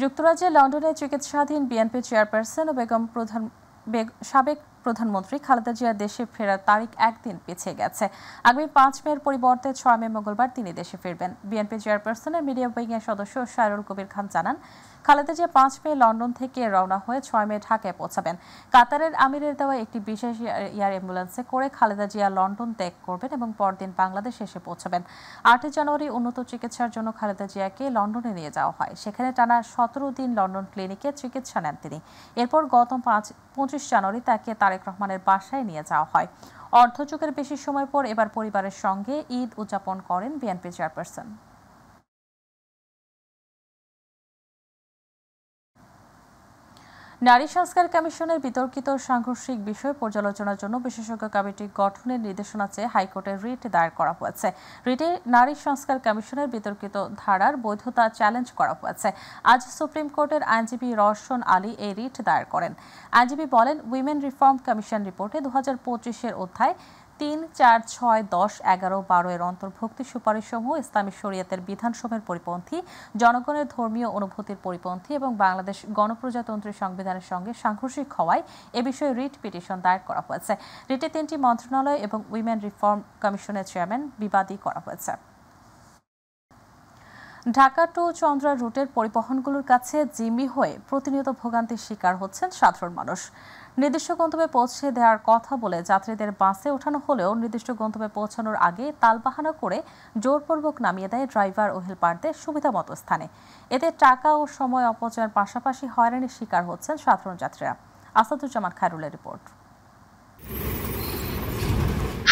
যুক্তরাজ্যের লন্ডনে চিকিৎসাধীন বিএনপি চেয়ারপারসন ও সাবেক প্রধানমন্ত্রী খালেদা জিয়ার দেশে ফেরার তারিখ একদিন পিছিয়ে গেছে। আগামী ৫ মের পরিবর্তে ৬ মে মঙ্গলবার তিনি দেশে ফিরবেন। বিএনপি চেয়ারপারসনের মিডিয়া উইংয়ের সদস্য সাইরুল কবির খান জানান, খালেদা জিয়া ৫ মে লন্ডন থেকে রওনা হয়ে ৬ মে ঢাকায় পৌঁছাবেন। কাতারের আমিরের দেওয়া একটি বিশেষ এয়ার অ্যাম্বুলেন্সে করে খালেদা জিয়া লন্ডন ত্যাগ করবেন এবং পরদিন বাংলাদেশ এসে পৌঁছাবেন। ৮ জানুয়ারি উন্নত চিকিৎসার জন্য খালেদা জিয়াকে লন্ডনে নিয়ে যাওয়া হয়। সেখানে টানা ১৭ দিন লন্ডন ক্লিনিকে চিকিৎসা নেন তিনি। এরপর গত ২৫ জানুয়ারি তাকে তারেক রহমানের বাসায় নিয়ে যাওয়া হয়। অর্ধযুগের বেশি সময় পর এবার পরিবারের সঙ্গে ঈদ উদযাপন করেন বিএনপি চেয়ারপারসন। নারী সংস্কার কমিশনের বিতর্কিত সাংঘর্ষিক বিষয় পর্যালোচনার জন্য বিশেষজ্ঞ কমিটি গঠনের নির্দেশনা চেয়ে হাইকোর্টে রিট দায়ের করা হয়েছে। রিটে নারী সংস্কার কমিশনের বিতর্কিত ধারার বৈধতা চ্যালেঞ্জ করা হয়েছে। আজ সুপ্রিম কোর্টের আইনজীবী রওশন আলী এই রিট দায়ের করেন। আইনজীবী বলেন, উইমেন রিফর্ম কমিশন রিপোর্টে ২০২৫-এর অধ্যায় ৩, ৪, ৬, ১০, ১১, ১২ এর অন্তর্ভুক্তি সুপারিশসমূহ ইসলামী শরিয়তের বিধানসমূহের পরিপন্থী, জনগণের ধর্মীয় অনুভূতির পরিপন্থী এবং বাংলাদেশ গণপ্রজাতন্ত্রী সংবিধানের সঙ্গে সাংঘর্ষিক হওয়ায় এ বিষয়ে রিট পিটিশন দায়ের করা হয়েছে। রিটে ৩টি মন্ত্রণালয় এবং উইমেন রিফর্ম কমিশনের চেয়ারম্যান বিবাদী করা হয়েছে। ঢাকা টু চন্দ্রা রুটের পরিবহনগুলোর কাছে জিম্মি হয়ে প্রতিনিয়ত ভোগান্তির শিকার হচ্ছেন সাধারণ মানুষ। নির্দিষ্ট গন্তব্যে পৌঁছে দেওয়ার কথা বলে যাত্রীদের বাসে ওঠানো হলেও নির্দিষ্ট গন্তব্যে পৌঁছানোর আগে তালবাহানা করে জোরপূর্বক নামিয়ে দেয় ড্রাইভার ও হেলপারদের সুবিধামতো স্থানে। এতে টাকা ও সময় অপচয়ের পাশাপাশি হয়রানির শিকার হচ্ছেন সাধারণ যাত্রীরা। আসাদুজ্জামান খায়রুলের রিপোর্ট।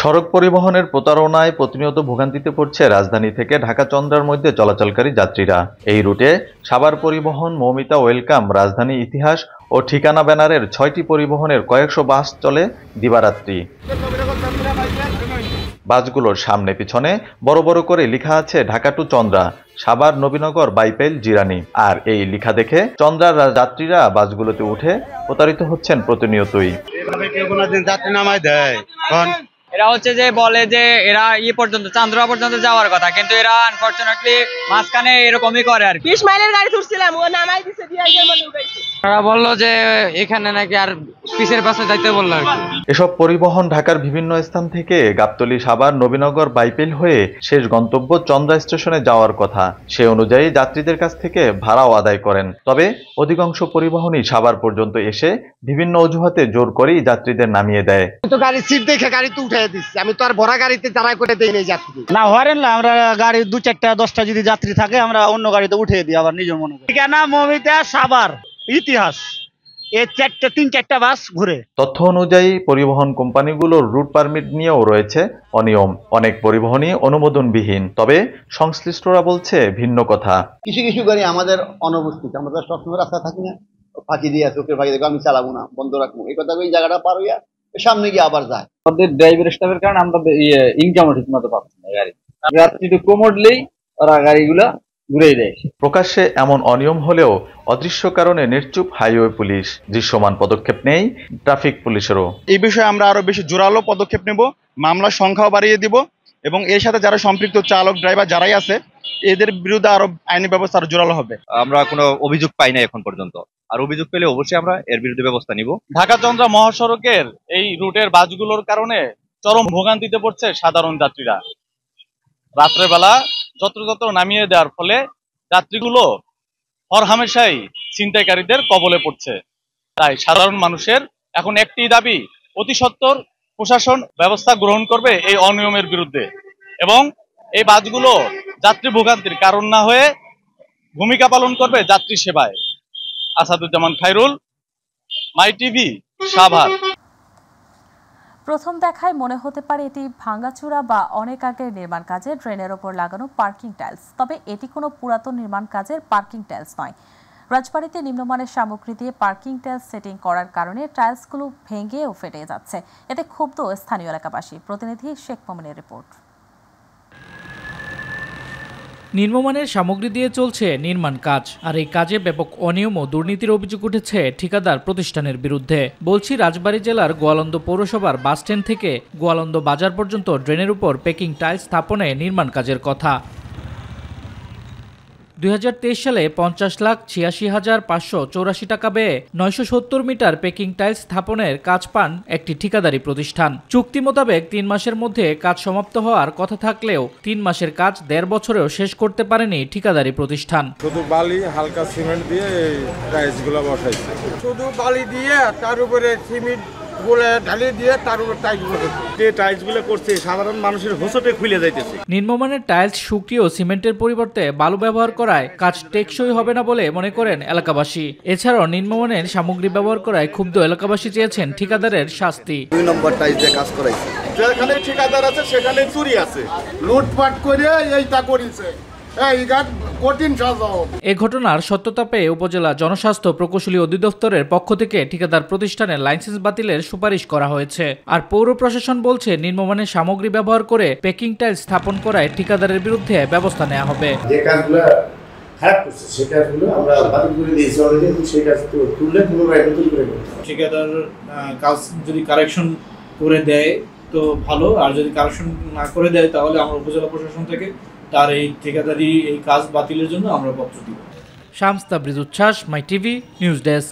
সড়ক পরিবহনের প্রতারণায় প্রতিনিয়ত ভোগান্তিতে পড়ছে রাজধানী থেকে ঢাকা চন্দ্রার মধ্যে চলাচলকারী যাত্রীরা। এই রুটে সাভার পরিবহন, মৌমিতা ওয়েলকাম, রাজধানী ইতিহাস ও ঠিকানা ব্যানারের ৬টি পরিবহনের কয়েকশো বাস চলে দিবারাত্রি। বাসগুলোর সামনে পিছনে বড় বড় করে লেখা আছে ঢাকা টু চন্দ্রা, সাভার, নবীনগর, বাইপেল, জিরানি। আর এই লেখা দেখে চন্দ্রার যাত্রীরা বাসগুলোতে উঠে প্রতারিত হচ্ছেন প্রতিনিয়তই। যাত্রী নামায় দেয়, এরা হচ্ছে যে বলে যে এরা পর্যন্ত চান্দ্রা পর্যন্ত যাওয়ার কথা, কিন্তু এরা আনফরচুনেটলি মাঝখানে এরকমই করে আর 20 মাইলের গাড়ি ধরছিলাম, ও নামাই দিছে দিয়ে এর মধ্যে উঠাইছে। ওরা বললো যে এখানে নাকি আর পিছের পাশে যাইতে বললো আর কি। এসব পরিবহন ঢাকার বিভিন্ন স্থান থেকে গাবতলী, সাভার, নবীনগর, বাইপেল হয়ে শেষ গন্তব্য চন্দ্রা স্টেশনে যাওয়ার কথা। সে অনুযায়ী যাত্রীদের কাছ থেকে ভাড়াও আদায় করেন। তবে অধিকাংশ পরিবহনই সাভার পর্যন্ত এসে বিভিন্ন অজুহাতে জোর করেই যাত্রীদের নামিয়ে দেয়। তো গাড়ি সিট দেখে গাড়ি তো উঠে দিচ্ছে, আমি তো আর ভরা গাড়িতে যারা করে দেই নাই যাত্রী। না হরেন না, আমরা গাড়ি ২, ৪টা ১০টা যদি যাত্রী থাকে আমরা অন্য গাড়িতে উঠিয়ে দিই আবার নিজের মনে করি। ঠিকানা মৌমিতা, সাভার, ইতিহাস, এই ৩-৪টা বাস ঘুরে। তথ্য অনুযায়ী পরিবহন কোম্পানিগুলোর রুট পারমিট নিয়েও রয়েছে অনিয়ম। অনেক পরিবহনই অনুমোদনবিহীন। তবে সংশ্লিষ্টরা বলছে ভিন্ন কথা। কিছু কিছু গাড়ি আমাদের অনুপস্থিত, আমরা সবসময় রাস্তা থাকি না, ফাঁকি দিয়ে চোখের ফাঁকি দেখো আমি চালাবো না, বন্ধ রাখবো, এই কথা ওই জায়গাটা পার হইয়া সামনে গিয়ে আবার যায়। আমাদের ড্রাইভার স্টাফের কারণে আমরা ইনকাম ঠিক মতো পাচ্ছি না। গাড়ি রাত্রি একটু কম উঠলেই ওরা গাড়িগুলা ঘুরেই দেয়। প্রকাশ্যে এমন অনিয়ম হলেও অদৃশ্য কারণে নিশ্চুপ হাইওয়ে পুলিশ। দৃশ্যমান পদক্ষেপ নেই ট্রাফিক পুলিশেরও। এই বিষয়ে আমরা আরো বেশি জোরালো পদক্ষেপ নেব, মামলার সংখ্যাও বাড়িয়ে দিব এবং এর সাথে যারা সম্পৃক্ত চালক, ড্রাইভার যারাই আছে এদের বিরুদ্ধে আরো আইনি ব্যবস্থা আরো জোরালো হবে। আমরা কোনো অভিযোগ পাই না এখন পর্যন্ত, আর অভিযোগ পেলে অবশ্যই আমরা এর বিরুদ্ধে ব্যবস্থা নিব। ঢাকা চন্দ্রা মহাসড়কের এই রুটের বাসগুলোর কারণে চরম ভোগান্তিতে পড়ছে সাধারণ যাত্রীরা। রাত্রের বেলা যত্রতত্র নামিয়ে দেওয়ার ফলে যাত্রীগুলো হরহামেশাই ছিনতাইকারীদের কবলে পড়ছে। তাই সাধারণ মানুষের এখন একটি দাবি, অতি সত্বর প্রশাসন ব্যবস্থা গ্রহণ করবে এই অনিয়মের বিরুদ্ধে এবং এই বাসগুলো যাত্রী ভোগান্তির কারণ না হয়ে ভূমিকা পালন করবে যাত্রী সেবায়। আসাদুজ্জামান খায়রুল, মাই টিভি, সাভার। প্রথম দেখায় মনে হতে পারে এটি ভাঙাচোরা বা অনেক আগের নির্মাণ কাজে ড্রেনের ওপর লাগানো পার্কিং টাইলস। তবে এটি কোনো পুরাতন নির্মাণ কাজের পার্কিং টাইলস নয়। রাজবাড়ীতে নিম্নমানের সামগ্রী দিয়ে পার্কিং টাইলস সেটিং করার কারণে টাইলসগুলো ভেঙে ও ফেটে যাচ্ছে। এতে ক্ষুব্ধ স্থানীয় এলাকাবাসী। প্রতিনিধি শেখ মোমিনের রিপোর্ট। নিম্নমানের সামগ্রী দিয়ে চলছে নির্মাণ কাজ, আর এই কাজে ব্যাপক অনিয়ম ও দুর্নীতির অভিযোগ উঠেছে ঠিকাদার প্রতিষ্ঠানের বিরুদ্ধে। বলছি রাজবাড়ী জেলার গোয়ালন্দ পৌরসভার বাসস্ট্যান্ড থেকে গোয়ালন্দ বাজার পর্যন্ত ড্রেনের উপর প্যাকিং টাইলস স্থাপনে নির্মাণ কাজের কথা। 2023 সালে 50,86,584 টাকা ব্যয়ে 970 মিটার পেকিং টাইলস স্থাপনের কাজ পান একটি ঠিকাদারি প্রতিষ্ঠান। চুক্তি মোতাবেক 3 মাসের মধ্যে কাজ সমাপ্ত হওয়ার কথা থাকলেও 3 মাসের কাজ 1.5 বছরেও শেষ করতে পারেনি ঠিকাদারি প্রতিষ্ঠান। শুধু বালি হালকা সিমেন্ট দিয়ে এই টাইলসগুলো বসাইছে, শুধু বালি দিয়ে তার উপরে সিমেন্ট ঢালি দিয়ে তার উপর টাইলসগুলো করছে সাধারণ মানুষের হোঁচটে খুলে যাইতেছে। নিম্নমানের টাইলস শুকিয়ে সিমেন্টের পরিবর্তে বালু ব্যবহার করায় কাজ টেকসই হবে না বলে মনে করেন এলাকাবাসী। এছাড়াও নিম্নমানের সামগ্রী ব্যবহার করায় ক্ষুব্ধ এলাকাবাসী চেয়েছেন ঠিকাদারের শাস্তি। 2 নম্বর টাইলস দিয়ে কাজ করাইছে, যেখানে ঠিকাদার আছে সেখানে চুরি আছে, লুটপাট করে এইটা করেছে। এ ঘটনার সত্যতা পেয়ে উপজেলা জনস্বাস্থ্য প্রকৌশলী অধিদপ্তরের পক্ষ থেকে ঠিকাদার প্রতিষ্ঠানের লাইসেন্স বাতিলের সুপারিশ করা হয়েছে। আর পৌর প্রশাসন বলছে নিম্নমানের সামগ্রী ব্যবহার করে পেকিং টাইলস স্থাপন করায় ঠিকাদারের বিরুদ্ধে ব্যবস্থা নেওয়া হবে। যে কাজগুলো খারাপ করছে সেই কাজগুলো আমরা বাতিল করে দিয়েছি অলরেডি, সেই কাজ তুললে পুনরায় নতুন করে করতে হবে। ঠিকাদার কাজ যদি কারেকশন করে দেয় তো ভালো, আর যদি কারেকশন না করে দেয় তাহলে আমরা উপজেলা প্রশাসন থেকে তার এই ঠিকাদারি এই কাজ বাতিলের জন্য আমরা পত্র দিব। শামস তাবরিজ উচ্ছ্বাস, মাই টিভি নিউজ ডেস্ক।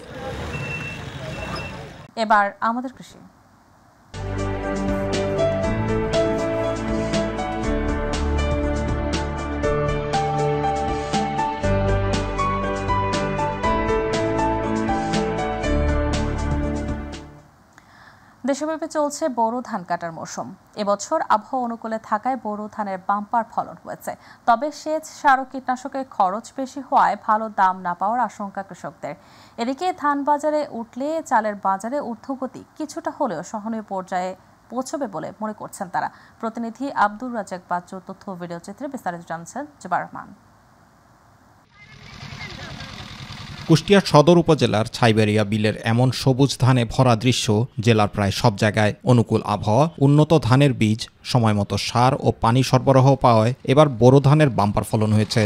এবার আমাদের কৃষি। দেশব্যাপী চলছে বোরো ধান কাটার মৌসুম। এবছর আবহাওয়া অনুকূলে থাকায় বোরো ধানের বাম্পার ফলন হয়েছে। তবে সেচ, সার ও কীটনাশকের খরচ বেশি হওয়ায় ভালো দাম না পাওয়ার আশঙ্কা কৃষকদের। এদিকে ধান বাজারে উঠলে চালের বাজারে ঊর্ধ্বগতি কিছুটা হলেও সহনীয় পর্যায়ে পৌঁছবে বলে মনে করছেন তারা। প্রতিনিধি আব্দুর রাজ্জাক বাচ্চু তথ্য ভিডিও চিত্রে বিস্তারিত জানছেন জুবাইর রহমান। কুষ্টিয়া সদর উপজেলার ছাইবেরিয়া বিলের এমন সবুজ ধানে ভরা দৃশ্য জেলার প্রায় সব জায়গায়। অনুকূল আবহাওয়া, উন্নত ধানের বীজ, সময়মতো সার ও পানি সরবরাহ পাওয়ায় এবার বোরো ধানের বাম্পার ফলন হয়েছে।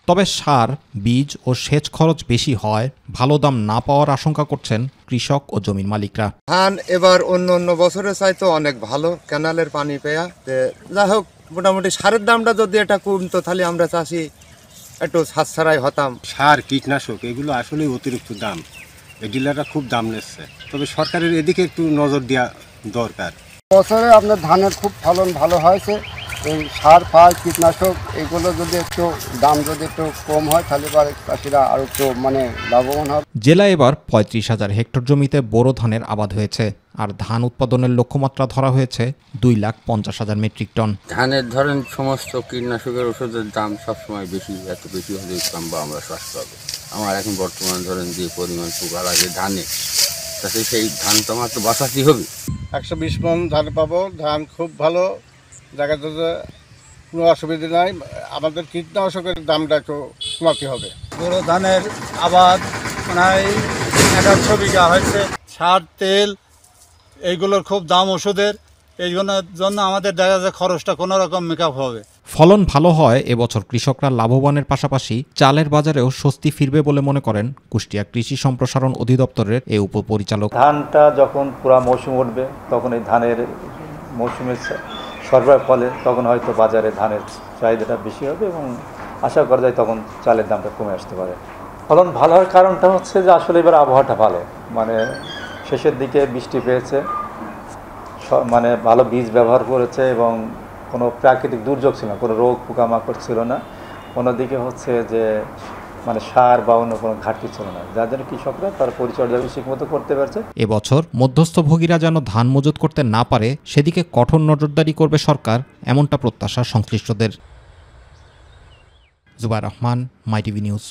তবে সার, বীজ ও সেচ খরচ বেশি হয় ভালো দাম না পাওয়ার আশঙ্কা করছেন কৃষক ও জমির মালিকরা। ধান এবার অন্য বছরের চাইতে অনেক ভালো, ক্যানালের পানি পেয়া। যাই হোক, মোটামুটি সারের দামটা যদি এটা কমতো তাহলে আমরা চাষি একটু ছাড়াই হতাম। সার, কীটনাশক এগুলো আসলে অতিরিক্ত দাম, এই ডিলাররা খুব দাম নিচ্ছে। তবে সরকারের এদিকে একটু নজর দেওয়া দরকার। বছরে আপনার ধানের খুব ফলন ভালো হয়েছে। এই সার, কীটনাশক এগুলো যদি একটু দাম যদি একটু কম হয় তাহলে চাষিরা আরো একটু লাভবান হবে। জেলায় এবার 35,000 হেক্টর জমিতে বোরো ধানের আবাদ হয়েছে। আর ধান উৎপাদনের লক্ষ্যমাত্রা ধরা হয়েছে 2,50,000 মেট্রিক টন। ধানের ধরেন সমস্ত কীটনাশকের ওষুধের দাম সবসময় বেশি, এত বেশি হলে বা আমরা চাষ পাবো। আমার এখন বর্তমান ধরেন যে পরিমাণ পোকা লাগে ধানে, তাতে সেই ধান তো আমার তো বাঁচাতেই হবে। 120 মণ ধান পাবো। ধান খুব ভালো, দেখা যাচ্ছে কোনো অসুবিধা নাই। আমাদের কীটনাশকের দামটা একটু কমাতে হবে। বোরো ধানের আবাদ প্রায় 1100 বিঘা হয়েছে। সার, তেল এইগুলোর খুব দাম ওষুধের, এইগুলোর জন্য আমাদের দেখা যায় খরচটা কোনো রকম মেকআপ হবে। ফলন ভালো হয় এবছর কৃষকরা লাভবানের পাশাপাশি চালের বাজারেও স্বস্তি ফিরবে বলে মনে করেন কুষ্টিয়া কৃষি সম্প্রসারণ অধিদপ্তরের এই উপপরিচালক। ধানটা যখন পুরা মৌসুম উঠবে তখন এই ধানের মৌসুমের সরবরাহ ফলে তখন হয়তো বাজারে ধানের চাহিদাটা বেশি হবে এবং আশা করা যায় তখন চালের দামটা কমে আসতে পারে। ফলন ভালো হওয়ার কারণটা হচ্ছে যে আসলে এবার আবহাওয়াটা ভালো, শেষের দিকে বৃষ্টি পেয়েছে, ভালো বীজ ব্যবহার করেছে এবং কোনো প্রাকৃতিক দুর্যোগ ছিল না, কোনো রোগ পোকামাকড় ছিল না, অন্যদিকে হচ্ছে যে সার বা অন্য কোনো ঘাটতি ছিল না, যার জন্য কৃষকরা তার পরিচর্যা ঠিকমতো করতে পারছে। এবছর মধ্যস্থভোগীরা যেন ধান মজুত করতে না পারে সেদিকে কঠোর নজরদারি করবে সরকার, এমনটা প্রত্যাশা সংশ্লিষ্টদের। জুবাইর রহমান, মাই টিভি নিউজ।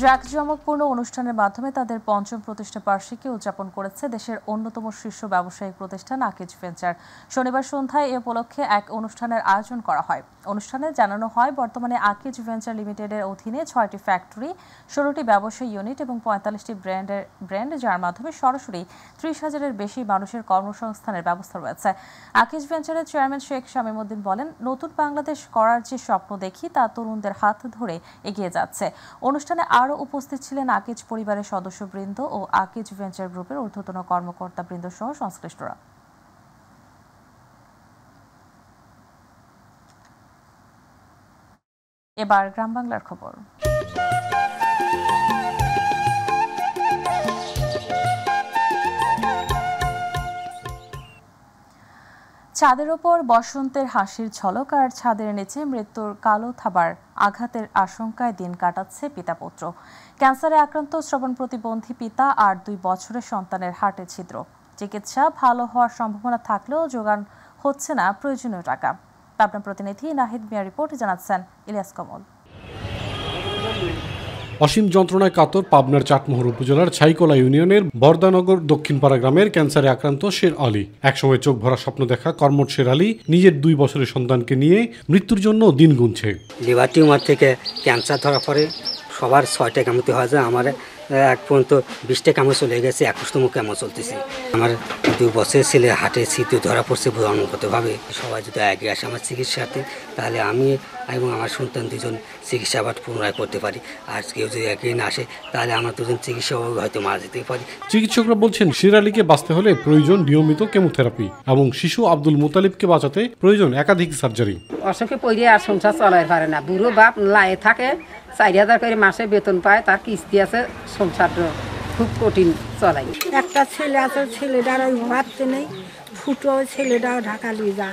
জাঁকজমকপূর্ণ অনুষ্ঠানের মাধ্যমে তাদের ৫ম প্রতিষ্ঠা বার্ষিকী উদযাপন করেছে দেশের অন্যতম শীর্ষ ব্যবসায়িক প্রতিষ্ঠান আকিজ ভেঞ্চার। শনিবার সন্ধ্যায় এ উপলক্ষে এক অনুষ্ঠানের আয়োজন করা হয়। অনুষ্ঠানে জানানো হয় বর্তমানে আকিজ ভেঞ্চার লিমিটেডের অধীনে 6টি ফ্যাক্টরি, 16টি ব্যবসায়ী ইউনিট এবং 45টি ব্র্যান্ড, যার মাধ্যমে সরাসরি 30,000-এর বেশি মানুষের কর্মসংস্থানের ব্যবস্থা রয়েছে। আকিজ ভেঞ্চারের চেয়ারম্যান শেখ শামীম উদ্দিন বলেন, নতুন বাংলাদেশ করার যে স্বপ্ন দেখি তা তরুণদের হাত ধরে এগিয়ে যাচ্ছে। অনুষ্ঠানে আরও উপস্থিত ছিলেন আকিজ পরিবারের সদস্যবৃন্দ ও আকিজ ভেঞ্চার গ্রুপের ঊর্ধ্বতন কর্মকর্তাবৃন্দ সহ সংশ্লিষ্টরা। এবার গ্রাম বাংলার খবর। ছাদের ওপর বসন্তের হাসির ঝলক আর ছাদের নিচে মৃত্যুর কালো থাবার আঘাতের আশঙ্কায় দিন কাটাচ্ছে পিতা পুত্র। ক্যান্সারে আক্রান্ত শ্রবণ প্রতিবন্ধী পিতা আর 2 বছরের সন্তানের হার্টে ছিদ্র। চিকিৎসা ভালো হওয়ার সম্ভাবনা থাকলেও জোগান হচ্ছে না প্রয়োজনীয় টাকা। পাবনা প্রতিনিধি নাহিদ মিয়া রিপোর্ট জানাচ্ছেন ইলিয়াস কমল। অসীম যন্ত্রণায় কাতর পাবনার চাটমোহর উপজেলার ছাইকলা ইউনিয়নের বরদানগর দক্ষিণপাড়া গ্রামের ক্যান্সারে আক্রান্ত শের আলী। একসময় চোখ ভরা স্বপ্ন দেখা কর্মঠ শের আলী নিজের 2 বছরের সন্তানকে নিয়ে মৃত্যুর জন্য দিন গুনছে। লিভার টিউমার থেকে ক্যান্সার ধরা পড়ে, সবার 6টা কেমোতে হয় যায়, আমার এক পর্যন্ত 20টা কেমো চলে গেছে, 21তম কেমো চলতেছে। আমার 2 বছরের ছেলে হাটে ছিদ্র ধরা পড়ছে অনুগতভাবে। সবাই যদি এগিয়ে আসে আমার চিকিৎসাতে, তাহলে আমি এবং আমার সন্তান 2জন চিকিৎসা আবার পুনরায় করতে পারি। আর কেউ যদি এগিয়ে না আসে তাহলে আমরা 2জন চিকিৎসা হয়তো মারা যেতে পারি। চিকিৎসকরা বলছেন শের আলীকে বাঁচতে হলে প্রয়োজন নিয়মিত কেমোথেরাপি এবং শিশু আব্দুল মুতালিবকে বাঁচাতে প্রয়োজন একাধিক সার্জারি। অসুখে পড়ে আর সংসার চলাই পারে না, বুড়ো বাপ লায়ে থাকে, 4000 করে মাসে বেতন পায়, তার কিস্তি আছে, সংসার খুব কঠিন চলাই। একটা ছেলে আছে, ছেলেটার ওই ভাবতে নেই, ফুটো ছেলেটাও ঢাকা নিয়ে যা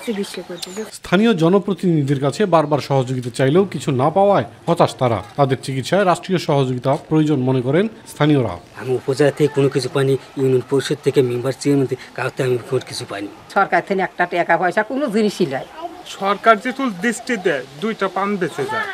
চিকিৎসা করতে। স্থানীয় জনপ্রতিনিধিদের কাছে বারবার সহযোগিতা চাইলেও কিছু না পাওয়ায় হতাশ তারা। তাদের চিকিৎসায় রাষ্ট্রীয় সহযোগিতা প্রয়োজন মনে করেন স্থানীয়রা। আমি উপজেলা থেকে কোনো কিছু পাইনি, ইউনিয়ন পরিষদ থেকে মেম্বার চেয়ারম্যান থেকে কাউকে আমি কোনো কিছু পাইনি। সরকার থেকে একটা টাকা পয়সা কোনো জিনিসই নাই। সরকার যেহেতু দৃষ্টি দেয়, 2টা পান বেঁচে যায়,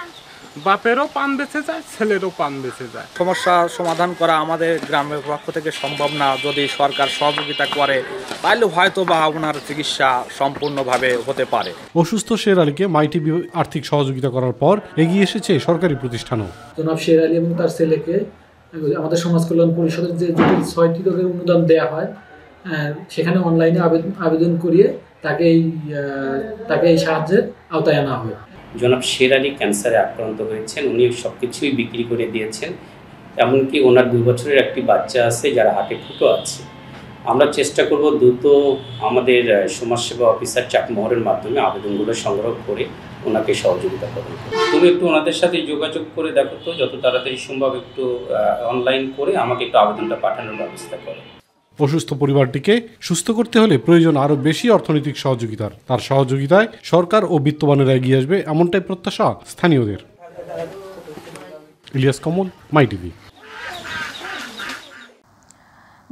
বাপেরও পান বেঁচে যায়, ছেলেরও পান বেঁচে যায়। সমস্যা সমাধান করা আমাদের গ্রামের পক্ষ থেকে সম্ভব না। যদি সরকার সহযোগিতা করে তাহলে হয়তো বা ওনার চিকিৎসা সম্পূর্ণভাবে হতে পারে। অসুস্থ শের আলীকে মাইটিভি আর্থিক সহযোগিতা করার পর এগিয়ে এসেছে সরকারি প্রতিষ্ঠানও। জনাব শের আলী এবং তার ছেলেকে আমাদের সমাজ কল্যাণ পরিষদের যে 6টি রোগের অনুদান দেওয়া হয়, সেখানে অনলাইনে আবেদন করিয়ে তাকে এই সাহায্যের আওতায় আনা হয়। জনাব শের আলী ক্যান্সারে আক্রান্ত হয়েছেন, উনি সব কিছুই বিক্রি করে দিয়েছেন, এমনকি ওনার 2 বছরের একটি বাচ্চা আছে যারা হাতে ফুটো আছে। আমরা চেষ্টা করব দ্রুত আমাদের সমাজসেবা অফিসার চাটমোহরের মাধ্যমে আবেদনগুলো সংগ্রহ করে ওনাকে সহযোগিতা করব। তুমি একটু ওনাদের সাথে যোগাযোগ করে দেখো তো, যত তাড়াতাড়ি সম্ভব একটু অনলাইন করে আমাকে একটু আবেদনটা পাঠানোর ব্যবস্থা করো। অসুস্থ পরিবারটিকে সুস্থ করতে হলে প্রয়োজন আরও বেশি অর্থনৈতিক সহযোগিতার। তার সহযোগিতায় সরকার ও বিত্তবানেরা এগিয়ে আসবে, এমনটাই প্রত্যাশা স্থানীয়দের। ইলিয়াস কমল, মাইটিভি।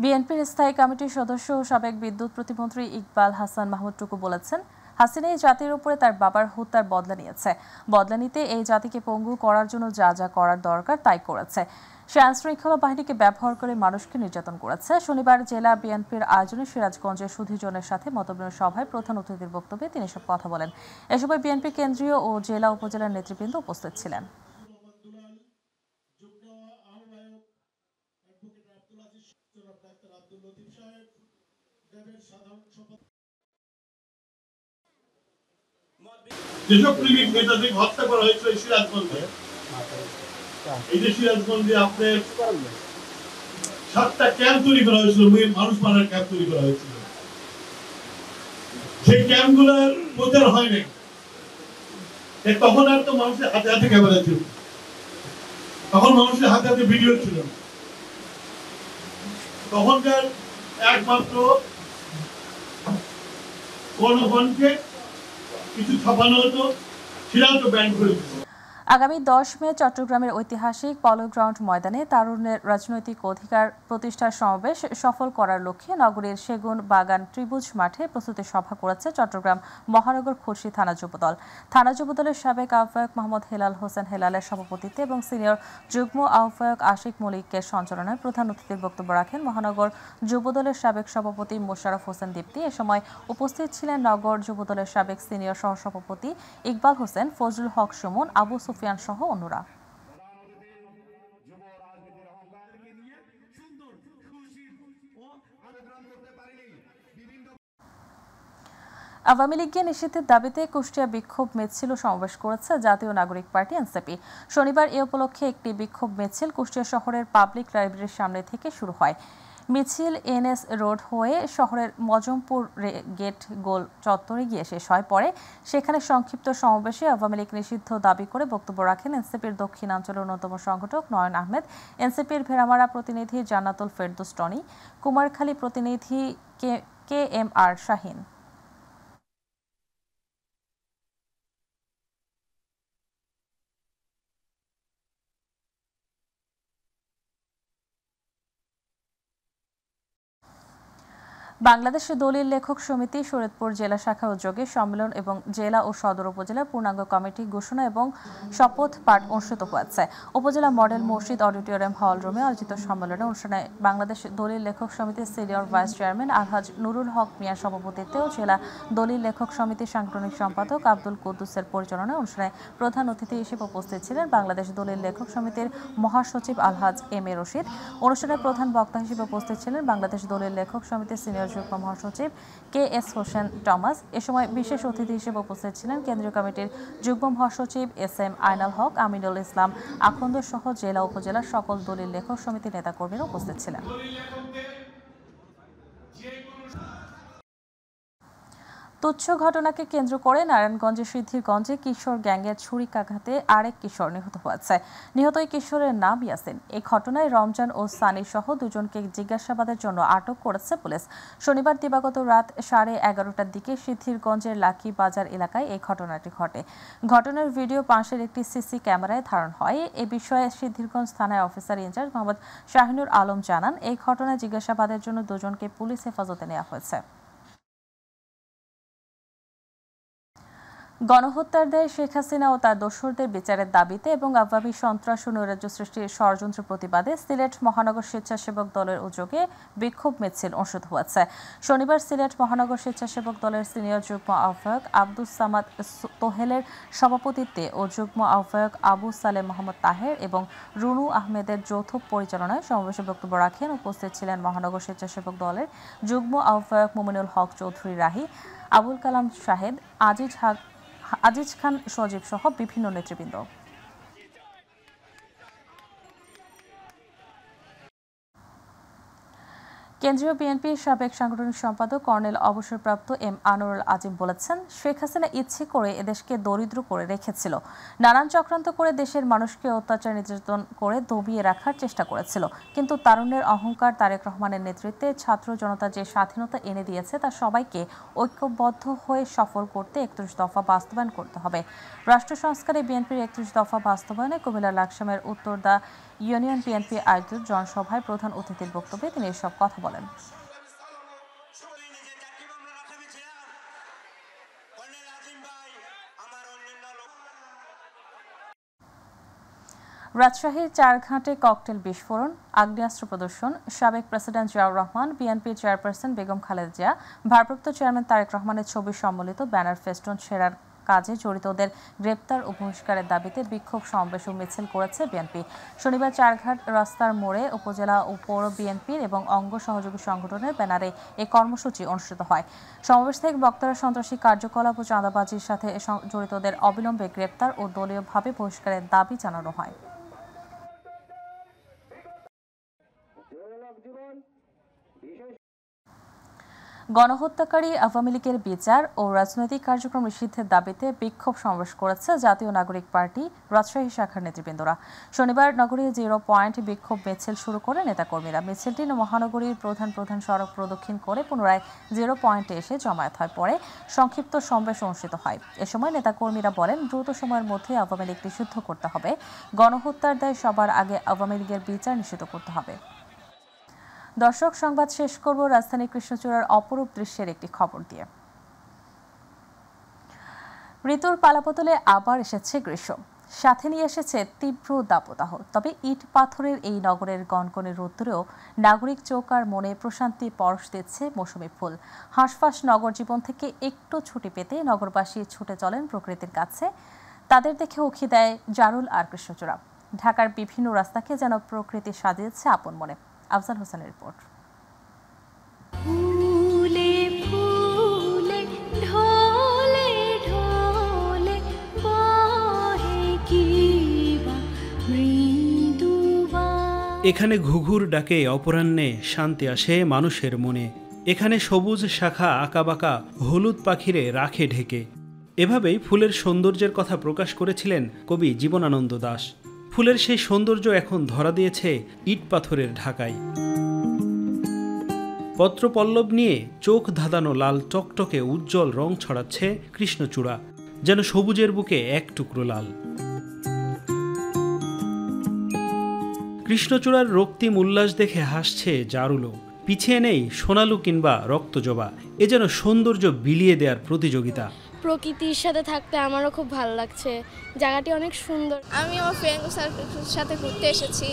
বিএনপির স্থায়ী কমিটির সদস্য ও সাবেক বিদ্যুৎ প্রতিমন্ত্রী ইকবাল হাসান মাহমুদ টুকু বলেছেন, হাসিনা এই জাতির উপরে তার বাবার হত্যার বদলা নিয়েছে। বদলা নিতে এই জাতিকে পঙ্গু করার জন্য যা যা করার দরকার তাই করেছে। সে আইনশৃঙ্খলা বাহিনীকে ব্যবহার করে মানুষকে নির্যাতন করেছে। শনিবার জেলা বিএনপির আয়োজনে সিরাজগঞ্জের সুধীজনের সাথে মতবিনিময় সভায় প্রধান অতিথির বক্তব্যে তিনি সব কথা বলেন। এ সময় বিএনপি কেন্দ্রীয় ও জেলা উপজেলার নেতৃবৃন্দ উপস্থিত ছিলেন। দেশপ্রেমিক নেতাদের হত্যা করা হয়েছিল সিরাজগঞ্জে। এই যে সিরাজগঞ্জে আপনার 7টা ক্যাম্প তৈরি করা হয়েছিল, মানুষ মারার ক্যাম্প তৈরি করা হয়েছিল। সেই ক্যাম্পগুলোর প্রচার হয় নাই। তখন আর তো মানুষের হাতে হাতে ক্যামেরা ছিল, তখন মানুষের হাতে হাতে ভিডিও ছিল। তখনকার একমাত্র গণগণকে কিছু ছাপানো হতো, সেটাও তো ব্যান করে দিল। আগামী 10 মে চট্টগ্রামের ঐতিহাসিক পলো গ্রাউন্ড ময়দানে তারুণ্যের রাজনৈতিক অধিকার প্রতিষ্ঠার সমাবেশ সফল করার লক্ষ্যে নগরীর সেগুন বাগান ত্রিভুজ মাঠে প্রস্তুতি সভা করেছে চট্টগ্রাম মহানগর খুলশী থানা যুবদল। থানা যুবদলের সাবেক আহ্বায়ক মোহাম্মদ হেলাল হোসেন হেলালের সভাপতিত্বে এবং সিনিয়র যুগ্ম আহ্বায়ক আশিক মলিকের সঞ্চালনায় প্রধান অতিথির বক্তব্য রাখেন মহানগর যুবদলের সাবেক সভাপতি মোশাররফ হোসেন দীপ্তি। এ সময় উপস্থিত ছিলেন নগর যুবদলের সাবেক সিনিয়র সহসভাপতি ইকবাল হোসেন, ফজলুল হক সুমন, আবু সুফিয়ান সহ অন্যরা। আওয়ামী লীগকে নিষিদ্ধের দাবিতে কুষ্টিয়া বিক্ষোভ মিছিল সমাবেশ করেছে জাতীয় নাগরিক পার্টি এনসিপি। শনিবার এ উপলক্ষে একটি বিক্ষোভ মিছিল কুষ্টিয়া শহরের পাবলিক লাইব্রেরির সামনে থেকে শুরু হয়। মিছিল এনএস রোড হয়ে শহরের মজমপুর গেট গোল চত্বরে গিয়ে শেষ হয়। পরে সেখানে সংক্ষিপ্ত সমাবেশে আওয়ামী লীগ নিষিদ্ধ দাবি করে বক্তব্য রাখেন এনসিপির দক্ষিণাঞ্চলের অন্যতম সংগঠক নয়ন আহমেদ, এনসিপির ভেড়ামারা প্রতিনিধি জান্নাতুল ফেরদৌস টনি, কুমারখালী প্রতিনিধি KMR শাহিন। বাংলাদেশ দলিল লেখক সমিতি শরীয়তপুর জেলা শাখার উদ্যোগে সম্মেলন এবং জেলা ও সদর উপজেলার পূর্ণাঙ্গ কমিটি ঘোষণা এবং শপথ পাঠ অনুষ্ঠিত হয়েছে। উপজেলা মডেল মসজিদ অডিটোরিয়াম হল রুমে আয়োজিত সম্মেলনে অনুষ্ঠানে বাংলাদেশ দলিল লেখক সমিতির সিনিয়র ভাইস চেয়ারম্যান আলহাজ নুরুল হক মিয়ার সভাপতিত্বে ও জেলা দলিল লেখক সমিতির সাংগঠনিক সম্পাদক আব্দুল কুদ্দুসের পরিচালনায় অনুষ্ঠানে প্রধান অতিথি হিসেবে উপস্থিত ছিলেন বাংলাদেশ দলিল লেখক সমিতির মহাসচিব আলহাজ এম এ রশিদ। অনুষ্ঠানে প্রধান বক্তা হিসেবে উপস্থিত ছিলেন বাংলাদেশ দলিল লেখক সমিতির সিনিয়র যুগ্ম মহাসচিব KS হোসেন টমাস। এ সময় বিশেষ অতিথি হিসেবে উপস্থিত ছিলেন কেন্দ্রীয় কমিটির যুগ্ম মহাসচিব SM আইনাল হক, আমিনুল ইসলাম আখন্দ সহ জেলা উপজেলার সকল দলিল লেখক সমিতির নেতাকর্মীরা উপস্থিত ছিলেন। তুচ্ছ ঘটনাকে কেন্দ্র করে নারায়ণগঞ্জের সিদ্ধিরগঞ্জে কিশোর গ্যাংয়ের ছুরিকাঘাতে আরেক কিশোর নিহত হয়েছে। নিহত এই কিশোরের নাম ইয়াসিন। এই ঘটনায় রমজান ও সানি সহ দুজনকে জিজ্ঞাসাবাদের জন্য আটক করেছে পুলিশ। শনিবার দিবাগত রাত 11:30টার দিকে সিদ্ধিরগঞ্জের লাকি বাজার এলাকায় এই ঘটনাটি ঘটে। ঘটনার ভিডিও পাশের একটি সিসি ক্যামেরায় ধারণ হয়। এ বিষয়ে সিদ্ধিরগঞ্জ থানায় অফিসার ইনচার্জ মোহাম্মদ শাহিনুর আলম জানান, এই ঘটনায় জিজ্ঞাসাবাদের জন্য দুজনকে পুলিশ হেফাজতে নেওয়া হয়েছে। গণহত্যার দায়ে শেখ হাসিনা ও তার দোসরদের বিচারের দাবিতে এবং আওয়ামী সন্ত্রাস ও নৈরাজ্য সৃষ্টির ষড়যন্ত্র প্রতিবাদে সিলেট মহানগর স্বেচ্ছাসেবক দলের উদ্যোগে বিক্ষোভ মিছিল অনুষ্ঠিত হয়েছে। শনিবার সিলেট মহানগর স্বেচ্ছাসেবক দলের সিনিয়র যুগ্ম আহ্বায়ক আব্দুস সামাদ তোহেলের সভাপতিত্বে ও যুগ্ম আহ্বায়ক আবু সালেহ মোহাম্মদ তাহের এবং রুনু আহমেদের যৌথ পরিচালনায় সমাবেশে বক্তব্য রাখেন। উপস্থিত ছিলেন মহানগর স্বেচ্ছাসেবক দলের যুগ্ম আহ্বায়ক মুমিনুল হক চৌধুরী রাহি, আবুল কালাম শাহেদ, আজিজ খান সজীব সহ বিভিন্ন নেতৃবৃন্দ। কেন্দ্রীয় বিএনপির সাবেক সাংগঠনিক সম্পাদক কর্নেল অবসরপ্রাপ্ত এম আনোয়ারুল আজিম বলেছেন, শেখ হাসিনা ইচ্ছে করে এদেশকে দরিদ্র করে রেখেছিল। নানান চক্রান্ত করে দেশের মানুষকে অত্যাচার নির্যাতন করে দমিয়ে রাখার চেষ্টা করেছিল। কিন্তু তারুণ্যের অহংকার, তারেক রহমানের নেতৃত্বে ছাত্র জনতা যে স্বাধীনতা এনে দিয়েছে তা সবাইকে ঐক্যবদ্ধ হয়ে সফল করতে 31 দফা বাস্তবায়ন করতে হবে। রাষ্ট্র সংস্কারে বিএনপির 31 দফা বাস্তবায়নে কুমিল্লার লাকসামের উত্তরদা ইউনিয়ন বিএনপি আয়োজিত জনসভায় প্রধান অতিথির বক্তব্যে তিনি এসব কথা বলেন। রাজশাহীর চারঘাটে ককটেল বিস্ফোরণ, আগ্নেয়াস্ত্র প্রদর্শন, সাবেক president Ziaur Rahman, BNP chairperson Begum Khaleda Zia, ভারপ্রাপ্ত চেয়ারম্যান তারেক রহমানের ছবি সম্বলিত ব্যানার ফেস্টুন ছেঁড়ার কাজে জড়িতদের গ্রেপ্তার ও বহিষ্কারের দাবিতে বিক্ষোভ সমাবেশ ও মিছিল করেছে বিএনপি। শনিবার চারঘাট রাস্তার মোড়ে উপজেলা ও পৌর বিএনপির এবং অঙ্গ সহযোগী সংগঠনের ব্যানারে এই কর্মসূচি অনুষ্ঠিত হয়। সমাবেশ থেকে বক্তারা সন্ত্রাসী কার্যকলাপ ও চাঁদাবাজির সাথে জড়িতদের অবিলম্বে গ্রেপ্তার ও দলীয়ভাবে বহিষ্কারের দাবি জানানো হয়। গণহত্যাকারী আওয়ামী লীগের বিচার ও রাজনৈতিক কার্যক্রম নিষিদ্ধের দাবিতে বিক্ষোভ সমাবেশ করেছে জাতীয় নাগরিক পার্টি রাজশাহী শাখার নেতৃবৃন্দরা। শনিবার নগরীর 0 পয়েন্ট বিক্ষোভ মিছিল শুরু করে নেতাকর্মীরা। মিছিলটি মহানগরীর প্রধান সড়ক প্রদক্ষিণ করে পুনরায় 0 পয়েন্টে এসে জমায়েত হয়। পরে সংক্ষিপ্ত সমাবেশ অনুষ্ঠিত হয়। এ সময় নেতাকর্মীরা বলেন, দ্রুত সময়ের মধ্যে আওয়ামী লীগ নিষিদ্ধ করতে হবে। গণহত্যার দায়ে সবার আগে আওয়ামী লীগের বিচার নিশ্চিত করতে হবে। দর্শক, সংবাদ শেষ করব রাজধানী কৃষ্ণচূড়ার অপরূপ দৃশ্যের একটি খবর দিয়ে। ঋতুর পালাবদলে আবার এসেছে গ্রীষ্ম, সাথে নিয়ে এসেছে তীব্র দাবদাহ। তবে ইট পাথরের এই নগরের গনগনে রোদ্দুরেও নাগরিক চোখ আর মনে প্রশান্তি পরশ দিচ্ছে মৌসুমী ফুল। হাঁসফাঁস নগর জীবন থেকে একটু ছুটি পেতে নগরবাসী ছুটে চলেন প্রকৃতির কাছে। তাদের দেখে উখি দেয় জারুল আর কৃষ্ণচূড়া। ঢাকার বিভিন্ন রাস্তাকে যেন প্রকৃতি সাজিয়েছে আপন মনে। আফজাল হোসেনের রিপোর্ট। এখানে ঘুঘুর ডাকে অপরাহ্নে শান্তি আসে মানুষের মনে। এখানে সবুজ শাখা আঁকাবাঁকা হলুদ পাখিরে রাখে ঢেকে। এভাবেই ফুলের সৌন্দর্যের কথা প্রকাশ করেছিলেন কবি জীবনানন্দ দাশ। ফুলের সেই সৌন্দর্য এখন ধরা দিয়েছে ইট পাথরের ঢাকায়। পত্রপল্লব নিয়ে চোখ ধাঁধানো লাল টকটকে উজ্জ্বল রং ছড়াচ্ছে কৃষ্ণচূড়া, যেন সবুজের বুকে এক টুকরো লাল। কৃষ্ণচূড়ার রক্তিম উল্লাস দেখে হাসছে জারুলও। পিছিয়ে নেই সোনালু কিংবা রক্তজবা, এ যেন সৌন্দর্য বিলিয়ে দেওয়ার প্রতিযোগিতা। প্রকৃতির সাথে থাকতে আমারও খুব ভালো লাগছে, জায়গাটি অনেক সুন্দর। আমি আমার ফ্রেন্ডের সাথে ঘুরতে এসেছি।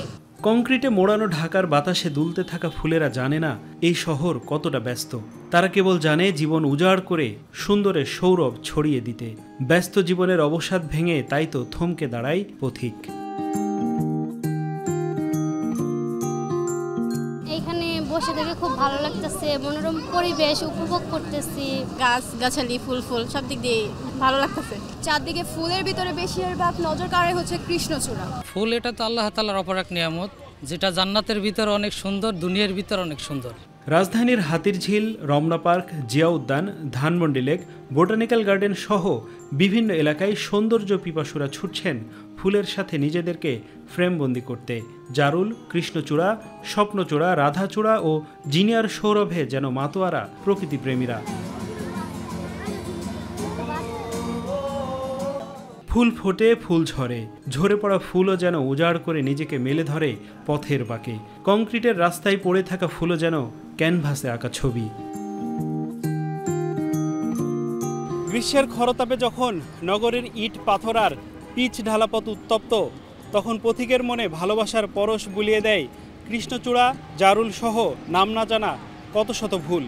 কংক্রিটে মোড়ানো ঢাকার বাতাসে দুলতে থাকা ফুলেরা জানে না এই শহর কতটা ব্যস্ত। তারা কেবল জানে জীবন উজাড় করে সুন্দরের সৌরভ ছড়িয়ে দিতে। ব্যস্ত জীবনের অবসাদ ভেঙে তাই তো থমকে দাঁড়ায় পথিক। এখানে বসে থেকে খুব ভালো লাগতেছে, মনোরম পরিবেশ উপভোগ করতেছি। গাছ গাছালি ফুল ফুল সব দিক দিয়ে ভালো লাগতেছে। চারদিকে ফুলের ভিতরে বেশিরভাগ নজর কাড়ে হচ্ছে কৃষ্ণচূড়া ফুল। এটা তো আল্লাহ তাআলার অপর এক নিয়ামত, যেটা জান্নাতের ভিতর অনেক সুন্দর, দুনিয়ার ভিতর অনেক সুন্দর। রাজধানীর হাতিরঝিল, রমনা পার্ক, জিয়া উদ্যান, ধানমন্ডি লেক, বোটানিক্যাল গার্ডেন সহ বিভিন্ন এলাকায় সৌন্দর্য পিপাসুরা ছুটছেন ফুলের সাথে নিজেদেরকে ফ্রেমবন্দি করতে। জারুল, কৃষ্ণচূড়া, স্বপ্নচূড়া, রাধাচূড়া ও জিনিয়ার সৌরভে যেন মাতোয়ারা প্রকৃতিপ্রেমীরা। ফুল ফোটে, ফুল ঝরে, ঝরে পড়া ফুলও যেন উজাড় করে নিজেকে মেলে ধরে পথের বাঁকে। কংক্রিটের রাস্তায় পড়ে থাকা ফুলও যেন ক্যানভাসে আঁকা ছবি। গ্রীষ্মের খরতাপে যখন নগরের ইট পাথর আর পিচ ঢালাপথ উত্তপ্ত, তখন পথিকের মনে ভালোবাসার পরশ বুলিয়ে দেয় কৃষ্ণচূড়া, জারুল সহ নাম না জানা কত শত ফুল।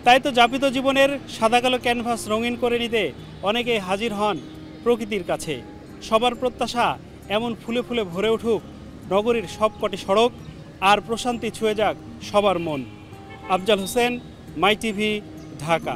তাই তো যাপিত জীবনের সাদা কালো ক্যানভাস রঙিন করে নিতে অনেকেই হাজির হন প্রকৃতির কাছে। সবার প্রত্যাশা এমন ফুলে ফুলে ভরে উঠুক নগরীর সবকটি সড়ক, আর প্রশান্তি ছুঁয়ে যাক সবার মন। আফজাল হোসেন, মাই টিভি, ঢাকা।